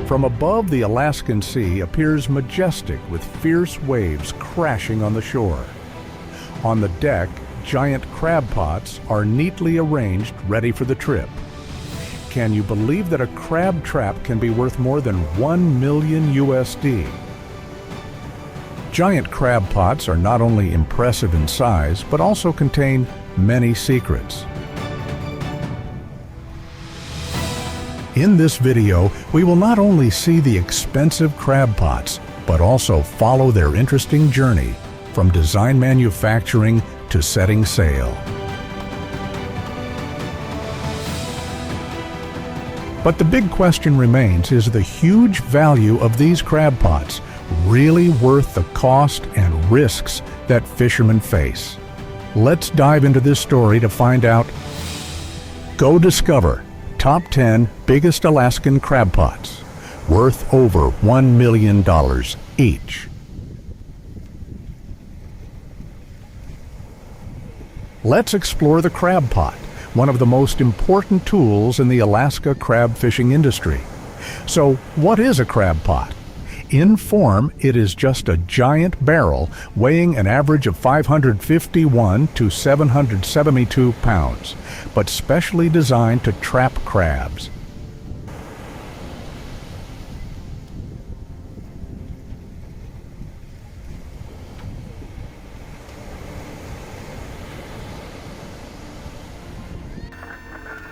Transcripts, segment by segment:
From above, the Alaskan Sea appears majestic with fierce waves crashing on the shore. On the deck, giant crab pots are neatly arranged, ready for the trip. Can you believe that a crab trap can be worth more than $1 million USD? Giant crab pots are not only impressive in size, but also contain many secrets. In this video, we will not only see the expensive crab pots, but also follow their interesting journey from design manufacturing to setting sail. But the big question remains, is the huge value of these crab pots really worth the cost and risks that fishermen face? Let's dive into this story to find out. Go discover Top 10 Biggest Alaskan Crab Pots, worth over $1 million each. Let's explore the crab pot, one of the most important tools in the Alaska crab fishing industry. So, what is a crab pot? In form, it is just a giant barrel weighing an average of 551 to 772 pounds, but specially designed to trap crabs.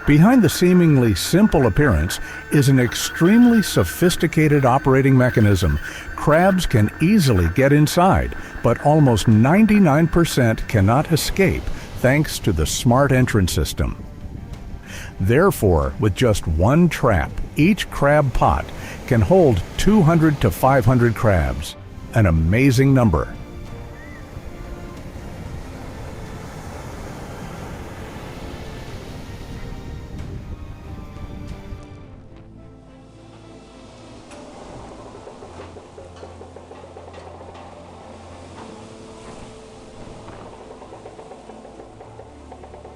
Behind the seemingly simple appearance is an extremely sophisticated operating mechanism. Crabs can easily get inside, but almost 99% cannot escape thanks to the smart entrance system. Therefore, with just one trap, each crab pot can hold 200 to 500 crabs, an amazing number.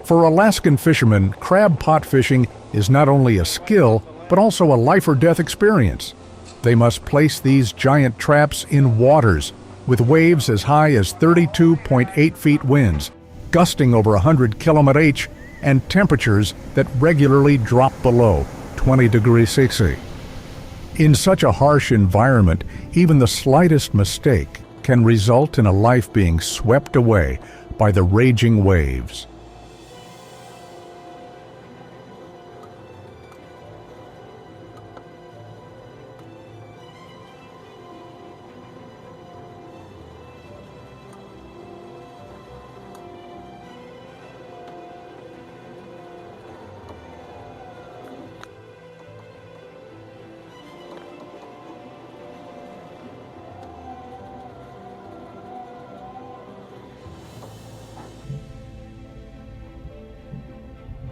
For Alaskan fishermen, crab pot fishing is not only a skill, but also a life-or-death experience. They must place these giant traps in waters with waves as high as 32.8 feet winds, gusting over 100 km/h, and temperatures that regularly drop below 20 degrees Celsius. In such a harsh environment, even the slightest mistake can result in a life being swept away by the raging waves.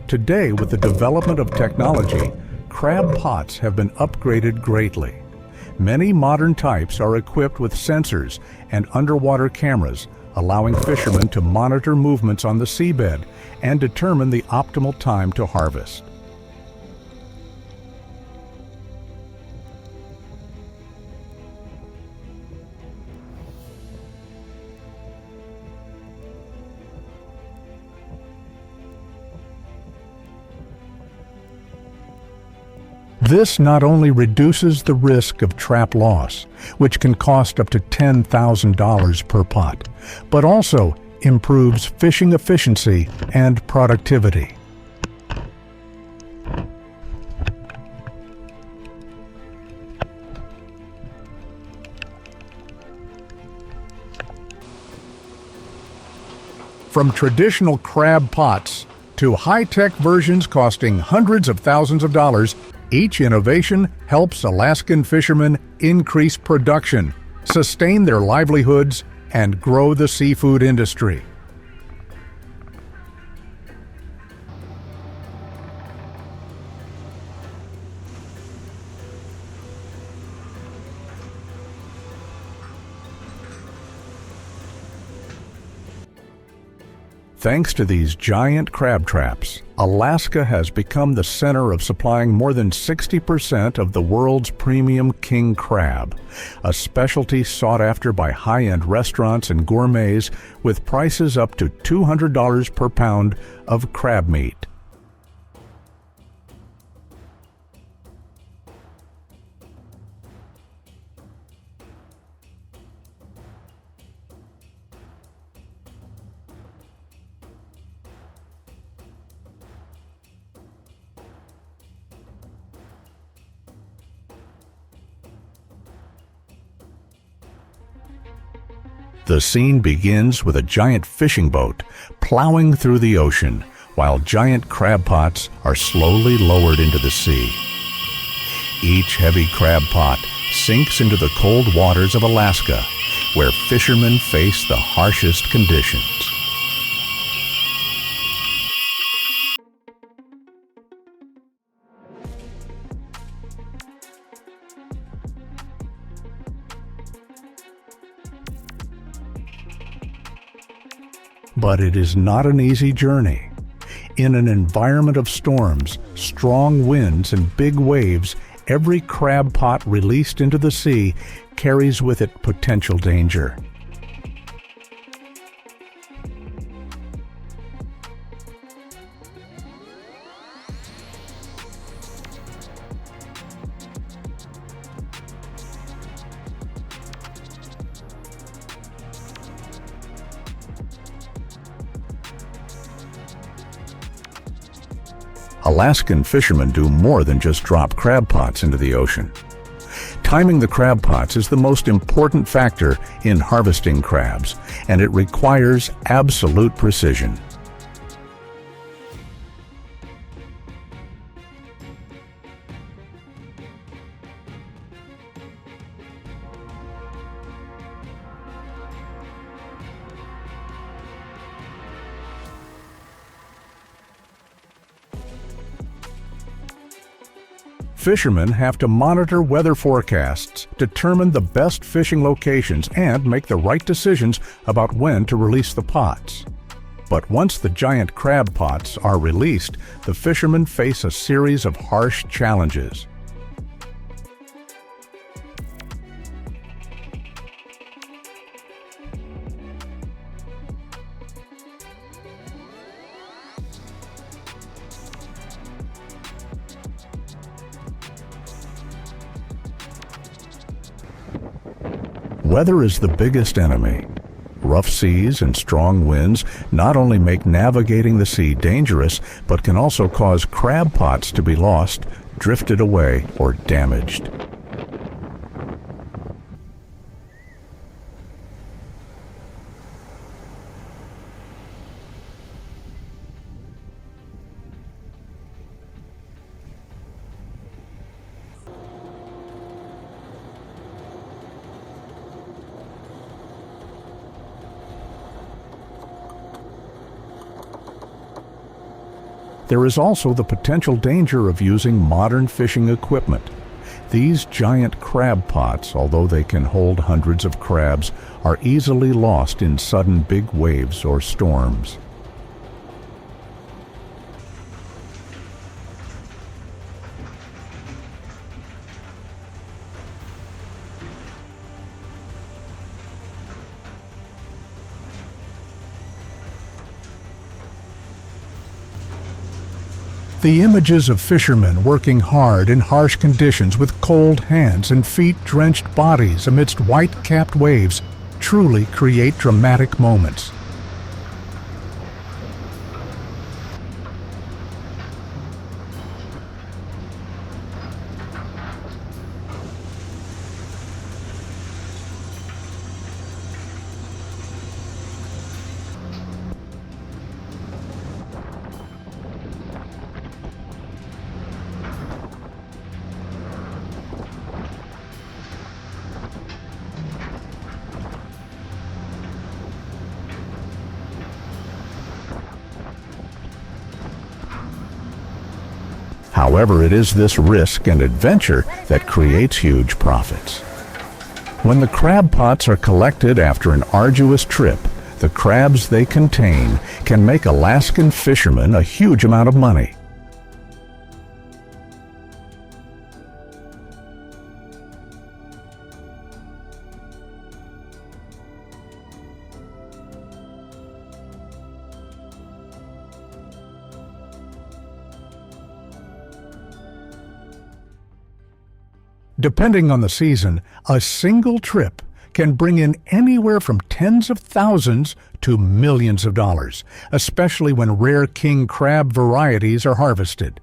Today, with the development of technology, crab pots have been upgraded greatly. Many modern types are equipped with sensors and underwater cameras, allowing fishermen to monitor movements on the seabed and determine the optimal time to harvest. This not only reduces the risk of trap loss, which can cost up to $10,000 per pot, but also improves fishing efficiency and productivity. From traditional crab pots to high-tech versions costing hundreds of thousands of dollars, each innovation helps Alaskan fishermen increase production, sustain their livelihoods, and grow the seafood industry. Thanks to these giant crab traps, Alaska has become the center of supplying more than 60% of the world's premium king crab, a specialty sought after by high-end restaurants and gourmets with prices up to $200 per pound of crab meat. The scene begins with a giant fishing boat plowing through the ocean while giant crab pots are slowly lowered into the sea. Each heavy crab pot sinks into the cold waters of Alaska, where fishermen face the harshest conditions. But it is not an easy journey. In an environment of storms, strong winds, and big waves, every crab pot released into the sea carries with it potential danger. Alaskan fishermen do more than just drop crab pots into the ocean. Timing the crab pots is the most important factor in harvesting crabs, and it requires absolute precision. Fishermen have to monitor weather forecasts, determine the best fishing locations, and make the right decisions about when to release the pots. But once the giant crab pots are released, the fishermen face a series of harsh challenges. Weather is the biggest enemy. Rough seas and strong winds not only make navigating the sea dangerous, but can also cause crab pots to be lost, drifted away, or damaged. There is also the potential danger of using modern fishing equipment. These giant crab pots, although they can hold hundreds of crabs, are easily lost in sudden big waves or storms. The images of fishermen working hard in harsh conditions with cold hands and feet-drenched bodies amidst white-capped waves truly create dramatic moments. However, it is this risk and adventure that creates huge profits. When the crab pots are collected after an arduous trip, The crabs they contain can make Alaskan fishermen a huge amount of money. Depending on the season, a single trip can bring in anywhere from tens of thousands to millions of dollars, especially when rare king crab varieties are harvested.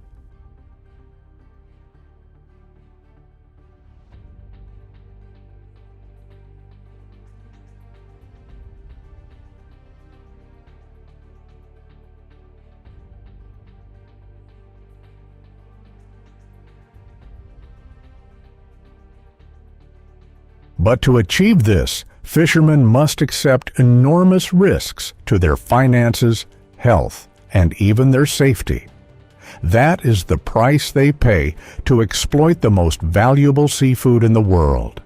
But to achieve this, fishermen must accept enormous risks to their finances, health, and even their safety. That is the price they pay to exploit the most valuable seafood in the world.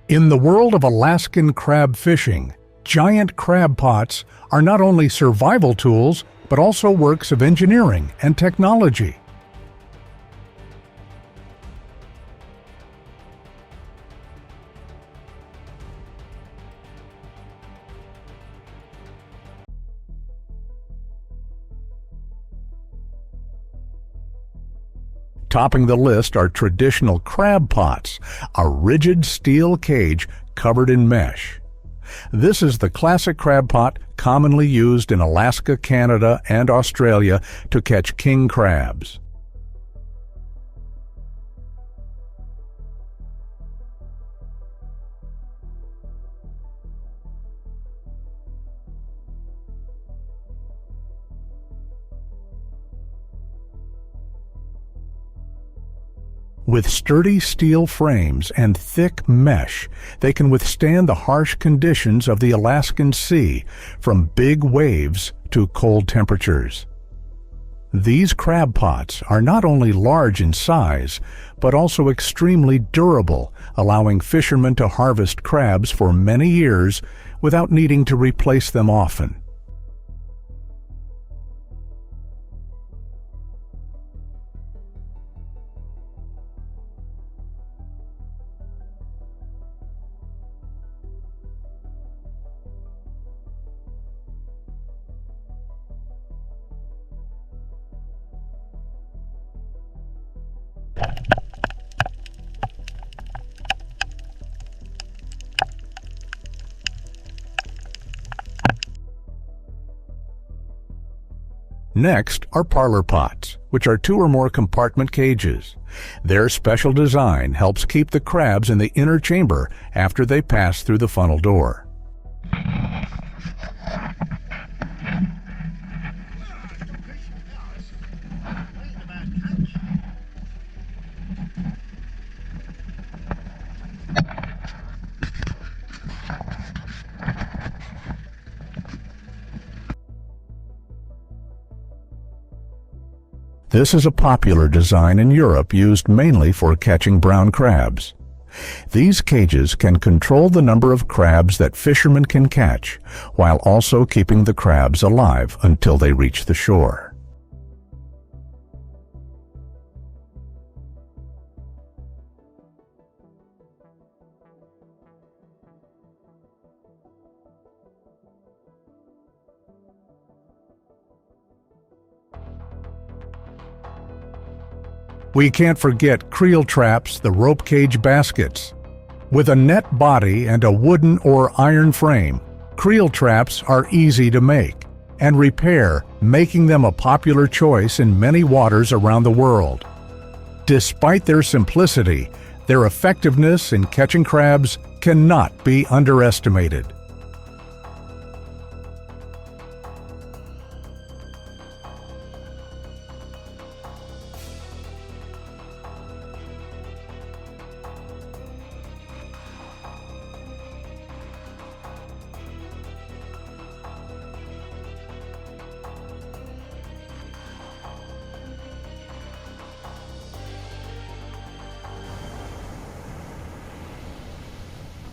In the world of Alaskan crab fishing, giant crab pots are not only survival tools, but also works of engineering and technology. Topping the list are traditional crab pots, a rigid steel cage covered in mesh. This is the classic crab pot commonly used in Alaska, Canada, and Australia to catch king crabs. With sturdy steel frames and thick mesh, they can withstand the harsh conditions of the Alaskan Sea, from big waves to cold temperatures. These crab pots are not only large in size, but also extremely durable, allowing fishermen to harvest crabs for many years without needing to replace them often. Next are parlor pots, which are 2 or more compartment cages. Their special design helps keep the crabs in the inner chamber after they pass through the funnel door. This is a popular design in Europe used mainly for catching brown crabs. These cages can control the number of crabs that fishermen can catch, while also keeping the crabs alive until they reach the shore. We can't forget creel traps, the rope cage baskets. With a net body and a wooden or iron frame, creel traps are easy to make and repair, making them a popular choice in many waters around the world. Despite their simplicity, their effectiveness in catching crabs cannot be underestimated.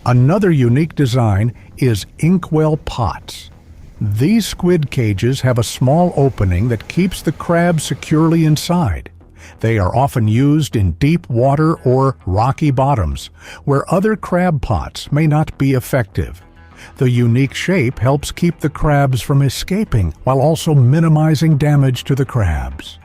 Another unique design is Inkwell pots. These squid cages have a small opening that keeps the crab securely inside. They are often used in deep water or rocky bottoms, where other crab pots may not be effective. The unique shape helps keep the crabs from escaping while also minimizing damage to the crabs.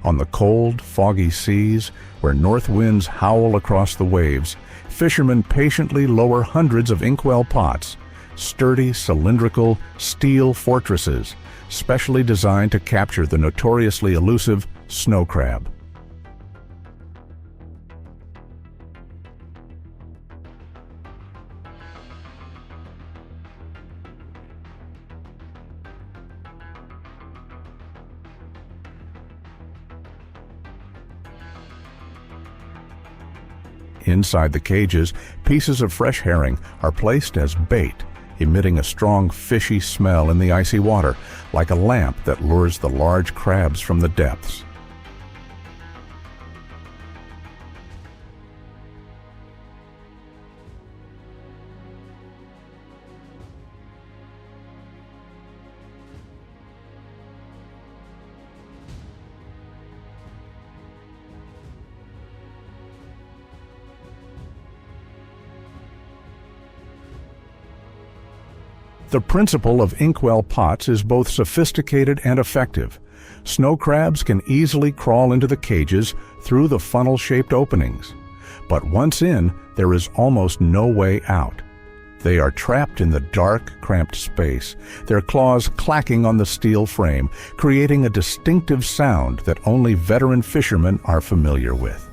On the cold, foggy seas, where north winds howl across the waves, fishermen patiently lower hundreds of Inkwell pots, sturdy, cylindrical, steel fortresses, specially designed to capture the notoriously elusive snow crab. Inside the cages, pieces of fresh herring are placed as bait, emitting a strong fishy smell in the icy water, like a lamp that lures the large crabs from the depths. The principle of Inkwell pots is both sophisticated and effective. Snow crabs can easily crawl into the cages through the funnel-shaped openings. But once in, there is almost no way out. They are trapped in the dark, cramped space, their claws clacking on the steel frame, creating a distinctive sound that only veteran fishermen are familiar with.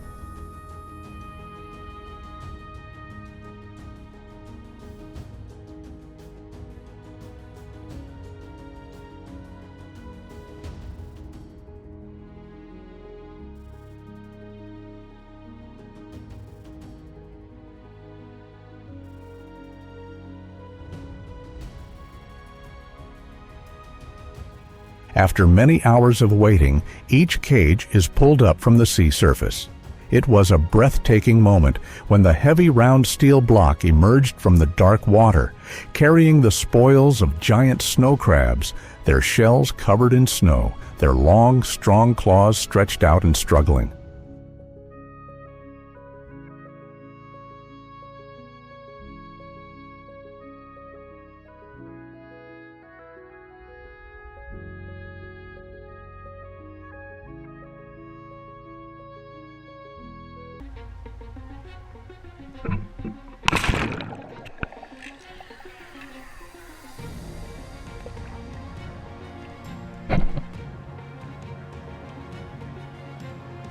After many hours of waiting, each cage is pulled up from the sea surface. It was a breathtaking moment when the heavy round steel block emerged from the dark water, carrying the spoils of giant snow crabs, their shells covered in snow, their long, strong claws stretched out and struggling.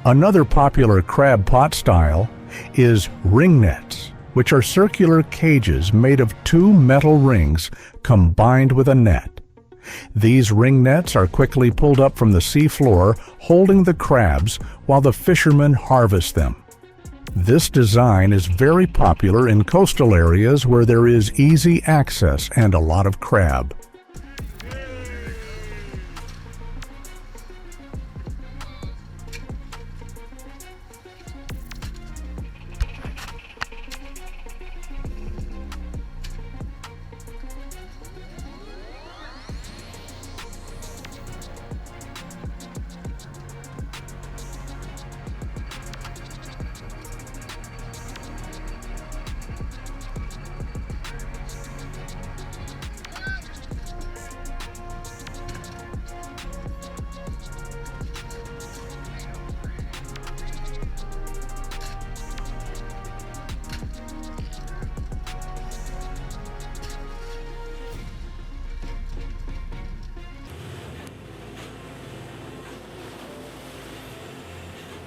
Another popular crab pot style is ring nets, which are circular cages made of two metal rings combined with a net. These ring nets are quickly pulled up from the sea floor, holding the crabs while the fishermen harvest them. This design is very popular in coastal areas where there is easy access and a lot of crab.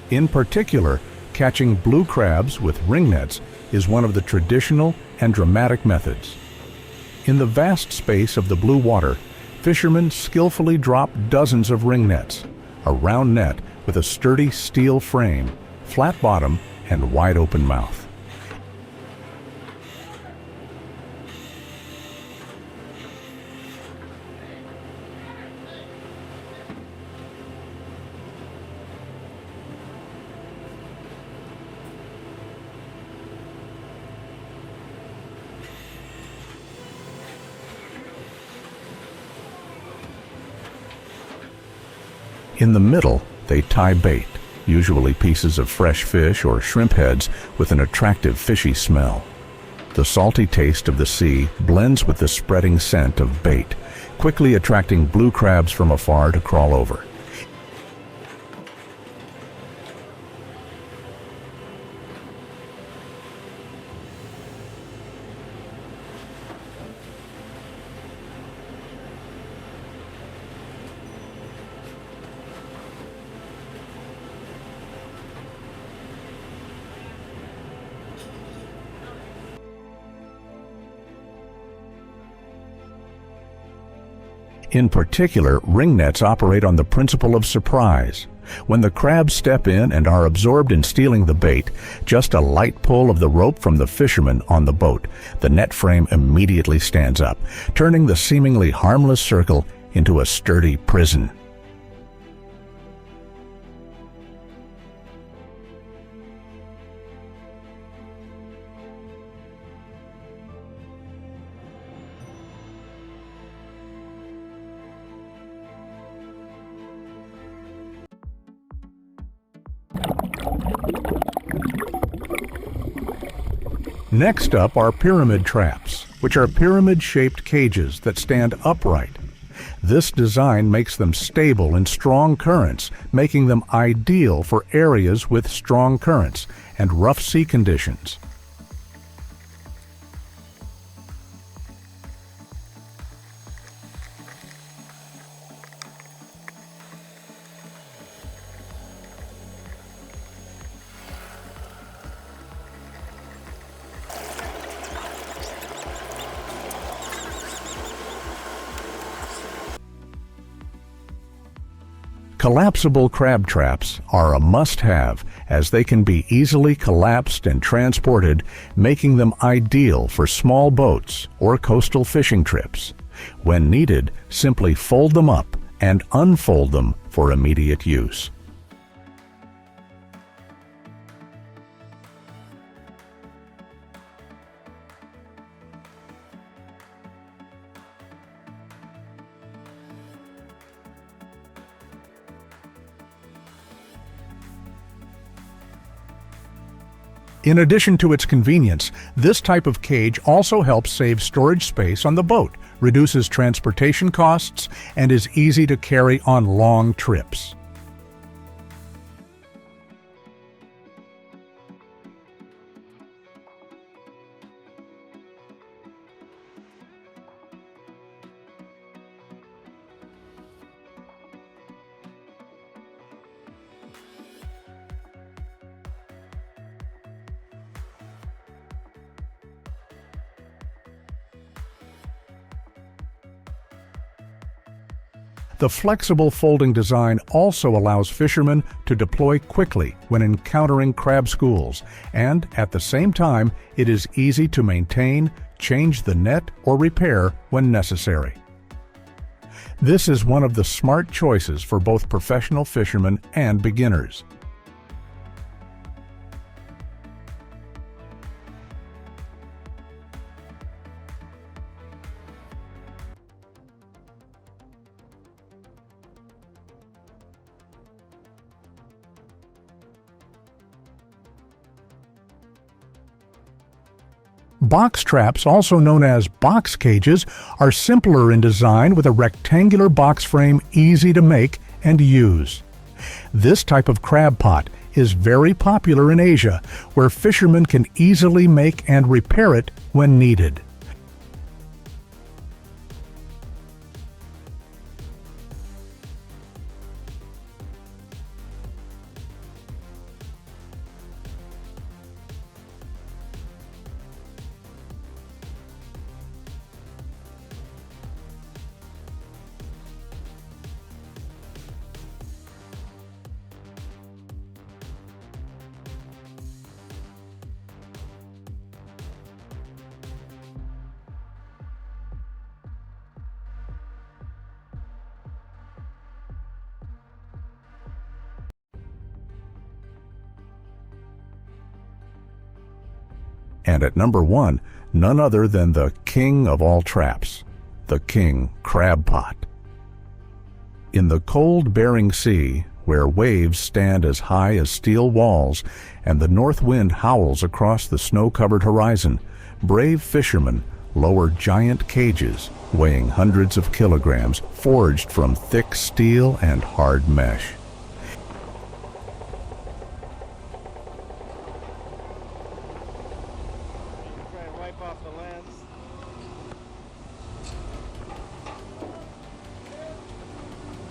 In particular, catching blue crabs with ring nets is one of the traditional and dramatic methods. In the vast space of the blue water, fishermen skillfully drop dozens of ring nets, a round net with a sturdy steel frame, flat bottom, and wide open mouth. In the middle, they tie bait, usually pieces of fresh fish or shrimp heads with an attractive fishy smell. The salty taste of the sea blends with the spreading scent of bait, quickly attracting blue crabs from afar to crawl over. In particular, ring nets operate on the principle of surprise. When the crabs step in and are absorbed in stealing the bait, just a light pull of the rope from the fisherman on the boat, the net frame immediately stands up, turning the seemingly harmless circle into a sturdy prison. Next up are pyramid traps, which are pyramid-shaped cages that stand upright. This design makes them stable in strong currents, making them ideal for areas with strong currents and rough sea conditions. Collapsible crab traps are a must-have, as they can be easily collapsed and transported, making them ideal for small boats or coastal fishing trips. When needed, simply fold them up and unfold them for immediate use. In addition to its convenience, this type of cage also helps save storage space on the boat, reduces transportation costs, and is easy to carry on long trips. The flexible folding design also allows fishermen to deploy quickly when encountering crab schools, and at the same time, it is easy to maintain, change the net, or repair when necessary. This is one of the smart choices for both professional fishermen and beginners. Box traps, also known as box cages, are simpler in design with a rectangular box frame easy to make and use. This type of crab pot is very popular in Asia, where fishermen can easily make and repair it when needed. And at number 1, none other than the king of all traps, the king crab pot. In the cold Bering Sea, where waves stand as high as steel walls and the north wind howls across the snow-covered horizon, brave fishermen lower giant cages weighing hundreds of kilograms, forged from thick steel and hard mesh. Try and wipe off the lens.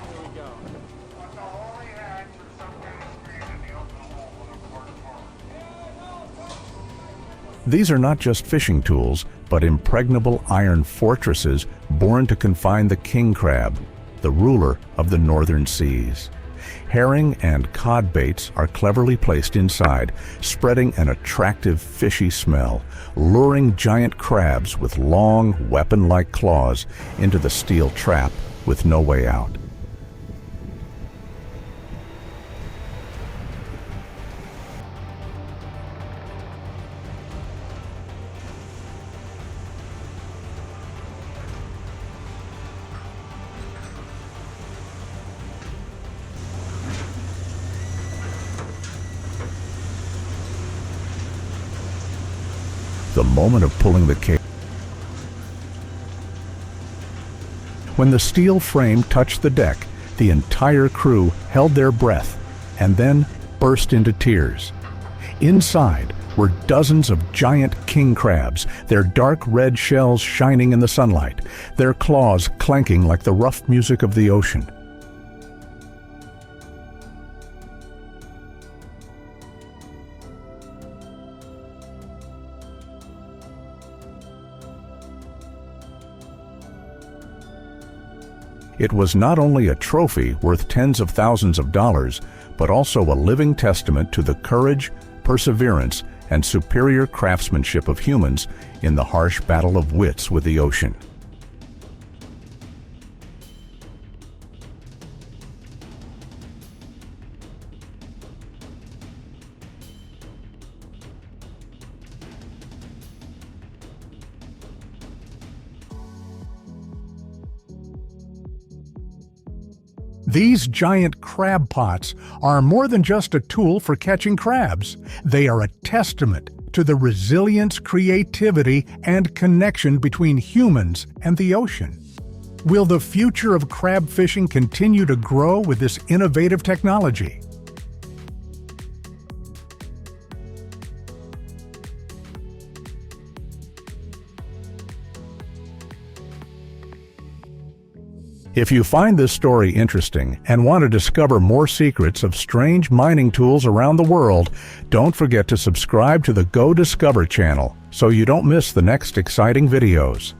There we go. These are not just fishing tools, but impregnable iron fortresses born to confine the king crab, the ruler of the northern seas. Herring and cod baits are cleverly placed inside, spreading an attractive fishy smell, luring giant crabs with long, weapon-like claws into the steel trap with no way out. The moment of pulling the cage. When the steel frame touched the deck, the entire crew held their breath and then burst into tears. Inside were dozens of giant king crabs, their dark red shells shining in the sunlight, their claws clanking like the rough music of the ocean. It was not only a trophy worth tens of thousands of dollars, but also a living testament to the courage, perseverance, and superior craftsmanship of humans in the harsh battle of wits with the ocean. These giant crab pots are more than just a tool for catching crabs. They are a testament to the resilience, creativity, and connection between humans and the ocean. Will the future of crab fishing continue to grow with this innovative technology? If you find this story interesting and want to discover more secrets of strange mining tools around the world, don't forget to subscribe to the Go Discover channel so you don't miss the next exciting videos.